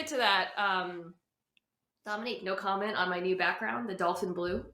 get to that, Domonique, no comment on my new background, the dolphin blue.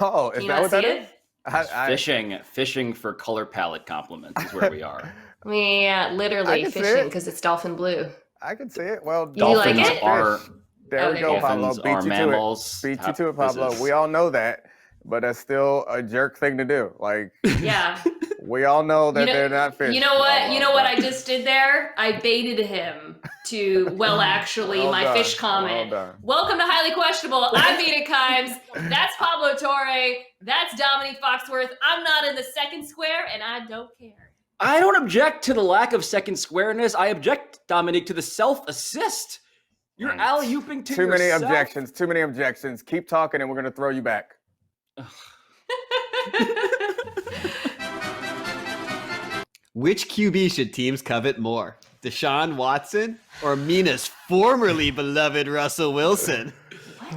Oh, Can is you that not what see that it? is? Fishing for color palette compliments is where we are. Yeah, I literally can see fishing it. because it's dolphin blue. I can see it. Well, You like Dolphins it? are fish. There we there go, you go. Pablo. dolphins are mammals. Beat you Have to it, Pablo. physics. We all know that, but that's still a jerk thing to do. Like, Yeah. we all know that they're not fish. You know what? Pablo, You know what but- I just did there? I baited him to, actually, Well my done. fish comment. Well done. Welcome to Highly Questionable. I'm Mina Kimes. That's Pablo Torre. That's Dominique Foxworth. I'm not in the second square, and I don't care. I don't object to the lack of second squareness. I object, Dominique, to the self-assist. You're alley-ooping to Too many yourself. objections. Too many objections. Keep talking, and we're gonna throw you back. Which QB should teams covet more? Deshaun Watson or Mina's formerly beloved Russell Wilson?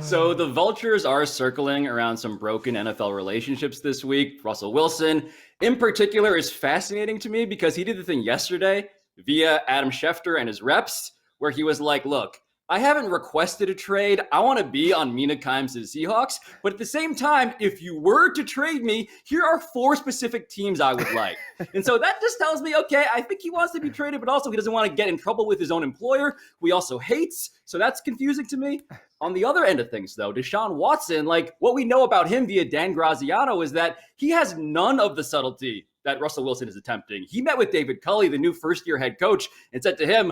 So the vultures are circling around some broken NFL relationships this week. Russell Wilson, in particular, is fascinating to me because he did the thing yesterday via Adam Schefter and his reps, where he was like, look, I haven't requested a trade. I want to be on Mina Kimes' Seahawks. But at the same time, if you were to trade me, here are 4 specific teams I would like. And so that just tells me, okay, I think he wants to be traded, but also he doesn't want to get in trouble with his own employer, who he also hates. So that's confusing to me. On the other end of things, though, Deshaun Watson, like what we know about him via Dan Graziano is that he has none of the subtlety that Russell Wilson is attempting. He met with David Culley, the new first-year head coach, and said to him,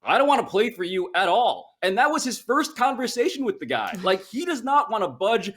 I don't want to play for you at all. And that was his first conversation with the guy. Like, he does not want to budge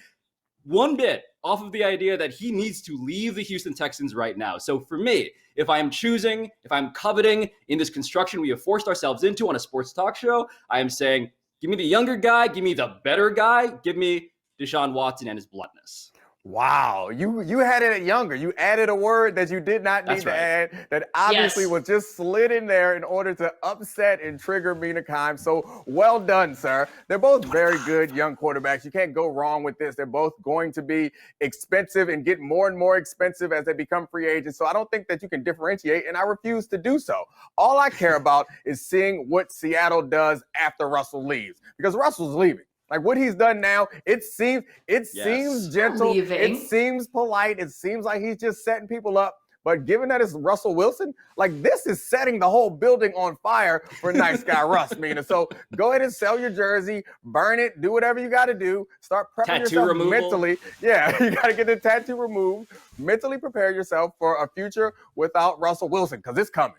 one bit off of the idea that he needs to leave the Houston Texans right now. So for me, if I am choosing, if I'm coveting in this construction we have forced ourselves into on a sports talk show, I am saying, give me the younger guy, give me the better guy, give me Deshaun Watson and his bluntness. Wow, you had it younger. You added a word that you did not need to add that obviously was just slid in there in order to upset and trigger Mina Kimes. So well done, sir. They're both very good young quarterbacks. You can't go wrong with this. They're both going to be expensive and get more and more expensive as they become free agents. So I don't think that you can differentiate, and I refuse to do so. All I care about is seeing what Seattle does after Russell leaves, because Russell's leaving. Like what he's done now, it seems gentle, it seems polite, it seems like he's just setting people up. But given that it's Russell Wilson, like this is setting the whole building on fire for nice guy Russ, Mina. So go ahead and sell your jersey, burn it, do whatever you got to do. Start prepping yourself mentally. Yeah, you got to get the tattoo removed. Mentally prepare yourself for a future without Russell Wilson, because it's coming.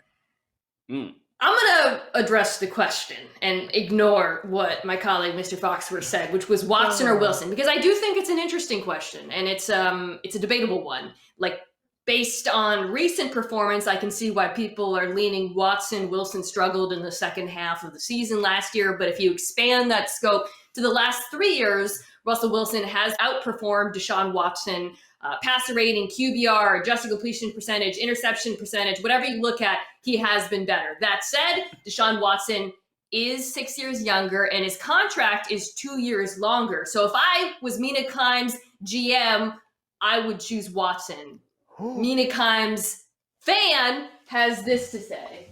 I'm going to address the question and ignore what my colleague, Mr. Foxworth, said, which was Watson or Wilson, because I do think it's an interesting question, and it's a debatable one. Like, based on recent performance, I can see why people are leaning Watson. Wilson struggled in the second half of the season last year, but if you expand that scope to the last 3 years, Russell Wilson has outperformed Deshaun Watson. Passer rating, QBR, adjusted completion percentage, interception percentage, whatever you look at, he has been better. That said, Deshaun Watson is 6 years younger and his contract is 2 years longer. So if I was Mina Kimes' GM, I would choose Watson. Mina Kimes' fan has this to say.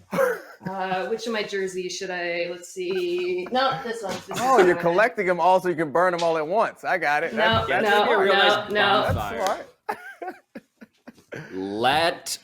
Which of my jerseys should I, let's see. No, this one. You're collecting them all so you can burn them all at once. I got it. No. That's smart. Let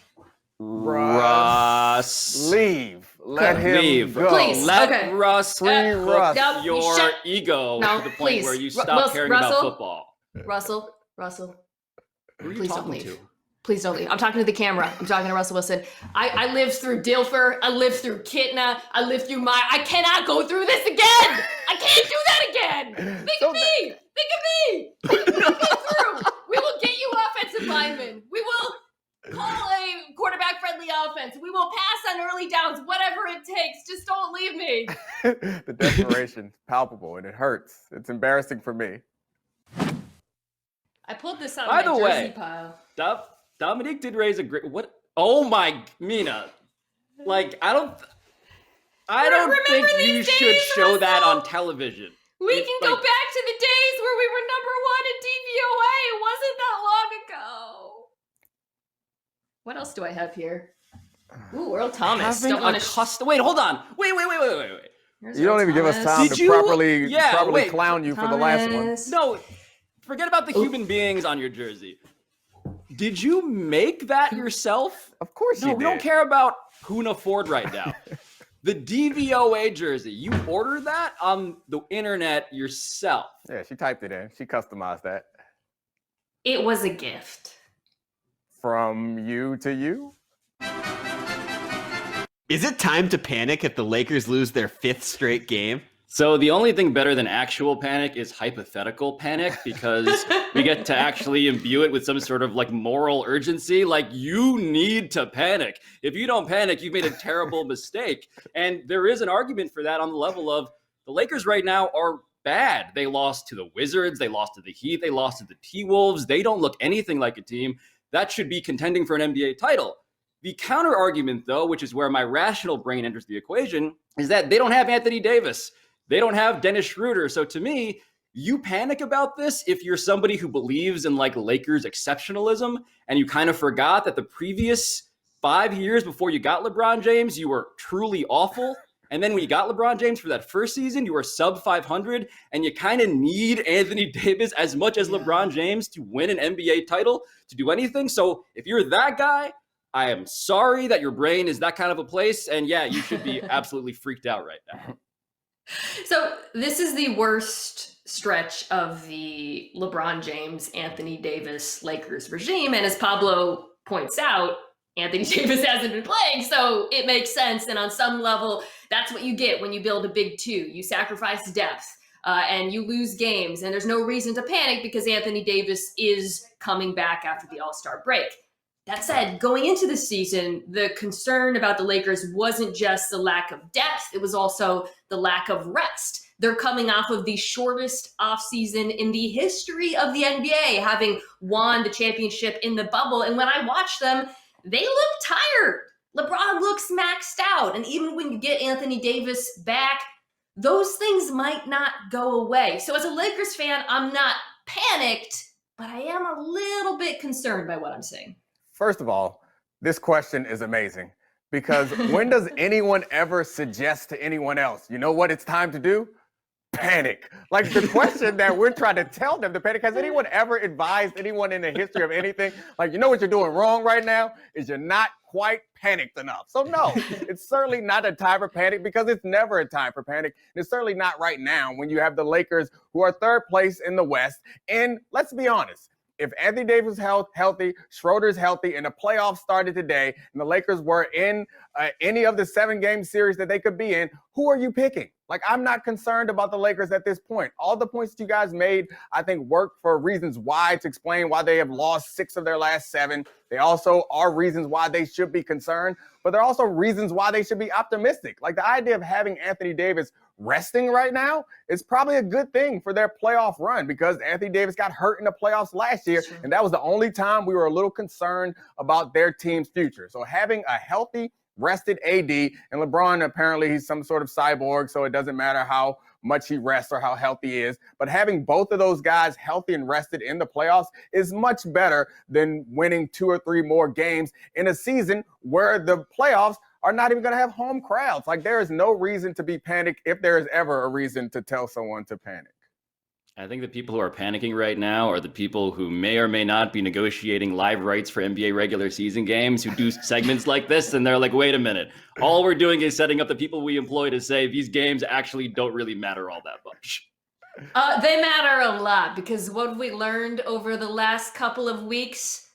Russ leave. Let him leave. go. Please. Let Russ free Russ. No, your ego to the point where you stop caring about football. Russell. Who are you Please talking don't leave. to? Please don't leave. I'm talking to the camera. I'm talking to Russell Wilson. I lived through Dilfer. I lived through Kitna. I lived through I cannot go through this again. I can't do that again. Think of me. We will get through. We will get you offensive linemen. We will call a quarterback-friendly offense. We will pass on early downs, whatever it takes. Just don't leave me. The desperation, palpable, and it hurts. It's embarrassing for me. I pulled this out By of my the jersey way, pile. Domonique did raise a great. What? Oh my, Mina! Like I don't think you should show that on television. We can go back to the days where we were number 1 in DVOA. It wasn't that long ago. What else do I have here? Ooh, Earl Thomas. Wait, hold on. Wait. There's You don't even give us time Did to you- properly Yeah, wait. clown you for the last one. Thomas. No, forget about the human beings on your jersey. Did you make that yourself? Of course you No, did. we don't care about Huna Ford right now. The DVOA jersey, you ordered that on the internet yourself. Yeah, she typed it in. She customized that. It was a gift. From you to you? Is it time to panic if the Lakers lose their 5th straight game? So the only thing better than actual panic is hypothetical panic, because we get to actually imbue it with some sort of like moral urgency. Like, you need to panic. If you don't panic, you've made a terrible mistake. And there is an argument for that on the level of the Lakers right now are bad. They lost to the Wizards. They lost to the Heat. They lost to the T-Wolves. They don't look anything like a team that should be contending for an NBA title. The counter argument, though, which is where my rational brain enters the equation, is that they don't have Anthony Davis. They don't have Dennis Schroeder. So to me, you panic about this if you're somebody who believes in like Lakers exceptionalism and you kind of forgot that the previous 5 years before you got LeBron James, you were truly awful. And then when you got LeBron James for that first season, you were sub 500, and you kind of need Anthony Davis as much as LeBron James to win an NBA title, to do anything. So if you're that guy, I am sorry that your brain is that kind of a place. And yeah, you should be absolutely freaked out right now. So this is the worst stretch of the LeBron James, Anthony Davis Lakers regime. And as Pablo points out, Anthony Davis hasn't been playing, so it makes sense. And on some level, that's what you get when you build a big two. You sacrifice depth and you lose games, and there's no reason to panic because Anthony Davis is coming back after the All-Star break. That said, going into the season, the concern about the Lakers wasn't just the lack of depth, it was also the lack of rest. They're coming off of the shortest offseason in the history of the NBA, having won the championship in the bubble. And when I watch them, they look tired. LeBron looks maxed out. And even when you get Anthony Davis back, those things might not go away. So as a Lakers fan, I'm not panicked, but I am a little bit concerned by what I'm seeing. First of all, this question is amazing because when does anyone ever suggest to anyone else, you know what it's time to do? Panic. Like the question that we're trying to tell them to panic. Has anyone ever advised anyone in the history of anything? Like, you know what you're doing wrong right now is you're not quite panicked enough. So no, it's certainly not a time for panic because it's never a time for panic. And it's certainly not right now when you have the Lakers who are third place in the West. And let's be honest. If Anthony Davis is healthy, Schroeder's healthy, and the playoffs started today, and the Lakers were in any of the 7-game series that they could be in, who are you picking? Like, I'm not concerned about the Lakers at this point. All the points that you guys made, I think, work for reasons why, to explain why they have lost 6 of their last 7. They also are reasons why they should be concerned, but they're also reasons why they should be optimistic. Like, the idea of having Anthony Davis resting right now is probably a good thing for their playoff run because Anthony Davis got hurt in the playoffs last year, and that was the only time we were a little concerned about their team's future. So having a healthy, rested AD, and LeBron, apparently he's some sort of cyborg, so it doesn't matter how much he rests or how healthy he is. But having both of those guys healthy and rested in the playoffs is much better than winning 2 or 3 more games in a season where the playoffs are not even going to have home crowds. Like, there is no reason to be panicked if there is ever a reason to tell someone to panic. I think the people who are panicking right now are the people who may or may not be negotiating live rights for NBA regular season games, who do segments like this, and they're like, wait a minute. All we're doing is setting up the people we employ to say these games actually don't really matter all that much. They matter a lot because what we learned over the last couple of weeks,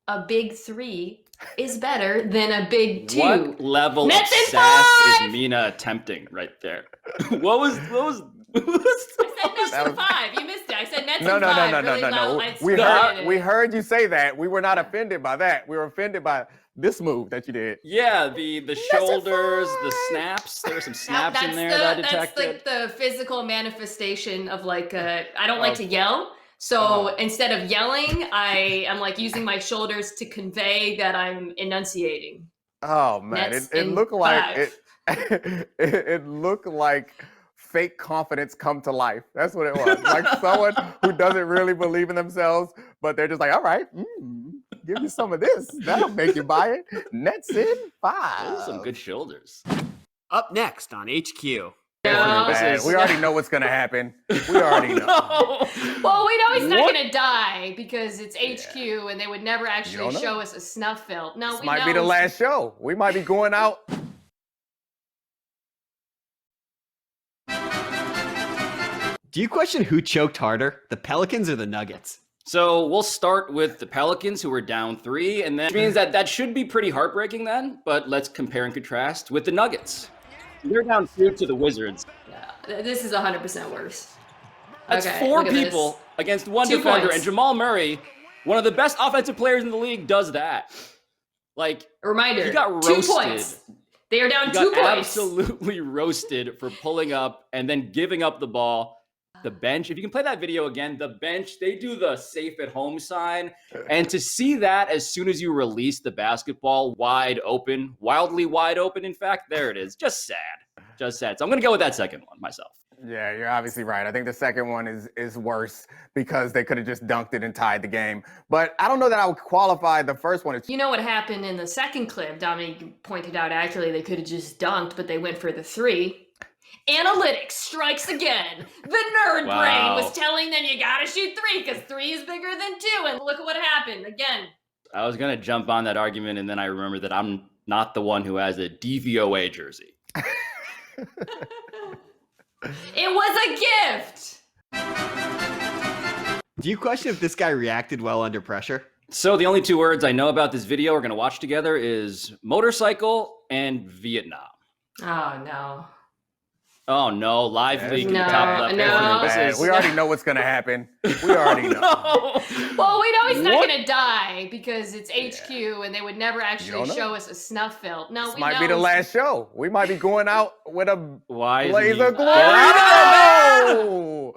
a big 3 is better than a big 2. What level Nets of in sass 5! is Mina attempting right there? What was I said Nets in 5. You missed it. I said Nets in 5. No. We heard you say that. We were not offended by that. We were offended by this move that you did. Yeah, the shoulders, the snaps. There were some snaps in there that I detected. That's like the physical manifestation of like I don't like to yell. So instead of yelling, I am like using my shoulders to convey that I'm enunciating. Oh man, it looked like it looked like fake confidence come to life. That's what it was. Like someone who doesn't really believe in themselves, but they're just like, all right, give you some of this. That'll make you buy it. Nets in 5. Those are some good shoulders. Up next on HQ. No. We already know what's gonna happen. We already know. No. Well, we know he's not going to die because it's HQ and they would never actually know. show us a snuff film. No, This we might know be the last show. We might be going out. Do you question who choked harder, the Pelicans or the Nuggets? So we'll start with the Pelicans, who were down 3, and then which means that should be pretty heartbreaking then. But let's compare and contrast with the Nuggets. They're down 2 to the Wizards. Yeah, this is 100% worse. That's Okay, 4 look at people against 1 2 defender, points. and Jamal Murray, one of the best offensive players in the league, does that. Like, A reminder, he got 2 roasted. points. They are down He 2 got points. absolutely roasted for pulling up and then giving up the ball. The bench, if you can play that video again, the bench, they do the safe at home sign. And to see that as soon as you release the basketball wide open, wildly wide open, in fact, there it is. Just sad. Just sad. So I'm going to go with that second one myself. Yeah, you're obviously right. I think the second one is worse because they could have just dunked it and tied the game. But I don't know that I would qualify the first one. You know what happened in the second clip? Dominique pointed out actually they could have just dunked, but they went for the 3. Analytics strikes again. The nerd brain was telling them you gotta shoot 3 because 3 is bigger than 2. And look at what happened again. I was going to jump on that argument, and then I remembered that I'm not the one who has a DVOA jersey. It was a gift. Do you question if this guy reacted well under pressure? So the only 2 words I know about this video we're going to watch together is motorcycle and Vietnam. Oh, no. Oh no, live leak in the No, top left. no. This is- We already know what's gonna happen. We already know. No. Well, we know he's not What? going to die because it's HQ and they would never actually show us a snuff film. No, This we might know be the last show. We might be going out with a Why is blaze he- of glory. Oh,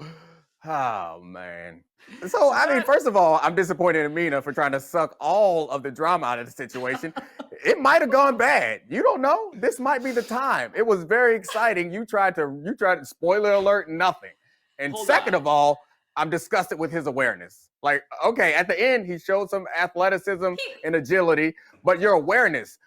Oh man. So I mean, first of all, I'm disappointed in Mina for trying to suck all of the drama out of the situation. It might have gone bad. You don't know. This might be the time. It was very exciting. You tried to spoiler alert, nothing. And Hold second on. of all, I'm disgusted with his awareness. Like, okay, at the end, he showed some athleticism and agility, but your awareness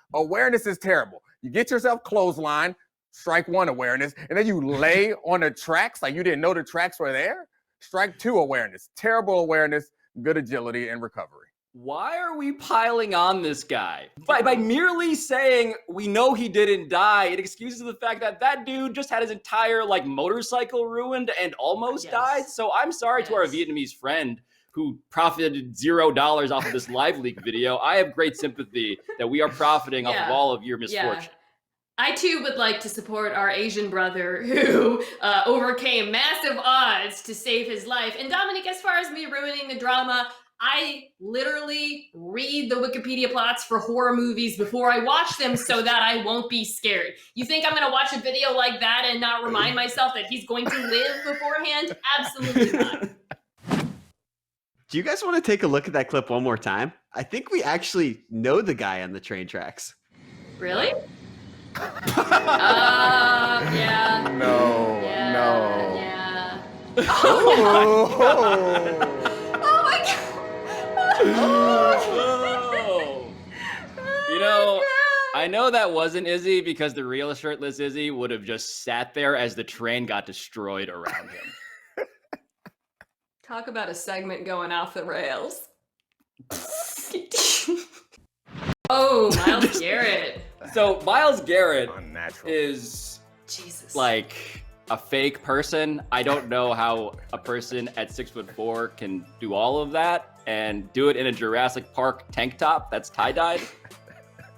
is terrible. You get yourself clothesline, strike 1 awareness, and then you lay on the tracks like you didn't know the tracks were there. Strike 2 awareness, terrible awareness, good agility and recovery. Why are we piling on this guy? By merely saying we know he didn't die, it excuses the fact that that dude just had his entire motorcycle ruined and almost died. So I'm sorry to our Vietnamese friend who profited $0 off of this live leak video. I have great sympathy that we are profiting off of all of your misfortune. I too would like to support our Asian brother who overcame massive odds to save his life. And Dominique, as far as me ruining the drama, I literally read the Wikipedia plots for horror movies before I watch them so that I won't be scared. You think I'm going to watch a video like that and not remind myself that he's going to live beforehand? Absolutely not. Do you guys want to take a look at that clip one more time? I think we actually know the guy on the train tracks. Really? Yeah. No. Yeah. Oh. Oh my god. Oh. You know, I know that wasn't Izzy because the real shirtless Izzy would have just sat there as the train got destroyed around him. Talk about a segment going off the rails. Oh, Miles Garrett. So Miles Garrett Unnatural. is Jesus. like a fake person. I don't know how a person at 6'4" can do all of that and do it in a Jurassic Park tank top that's tie-dyed.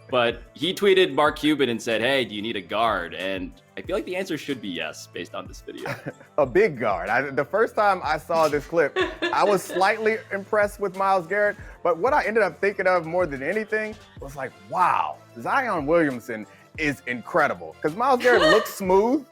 But he tweeted Mark Cuban and said, "Hey, do you need a guard?" And I feel like the answer should be yes, based on this video. A big guard. The first time I saw this clip, I was slightly impressed with Miles Garrett, but what I ended up thinking of more than anything was like, wow, Zion Williamson is incredible. Because Miles Garrett looks smooth,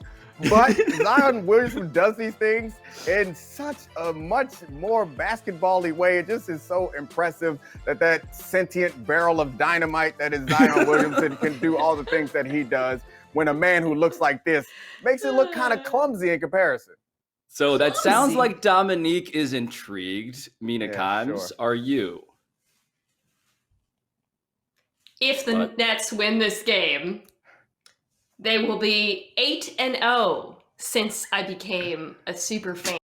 but Zion Williamson does these things in such a much more basketball-y way. It just is so impressive that sentient barrel of dynamite that is Zion Williamson can do all the things that he does, when a man who looks like this makes it look kind of clumsy in comparison. So that sounds like Domonique is intrigued. Mina Kimes, sure. are you? If the Nets win this game, they will be 8-0 since I became a super fan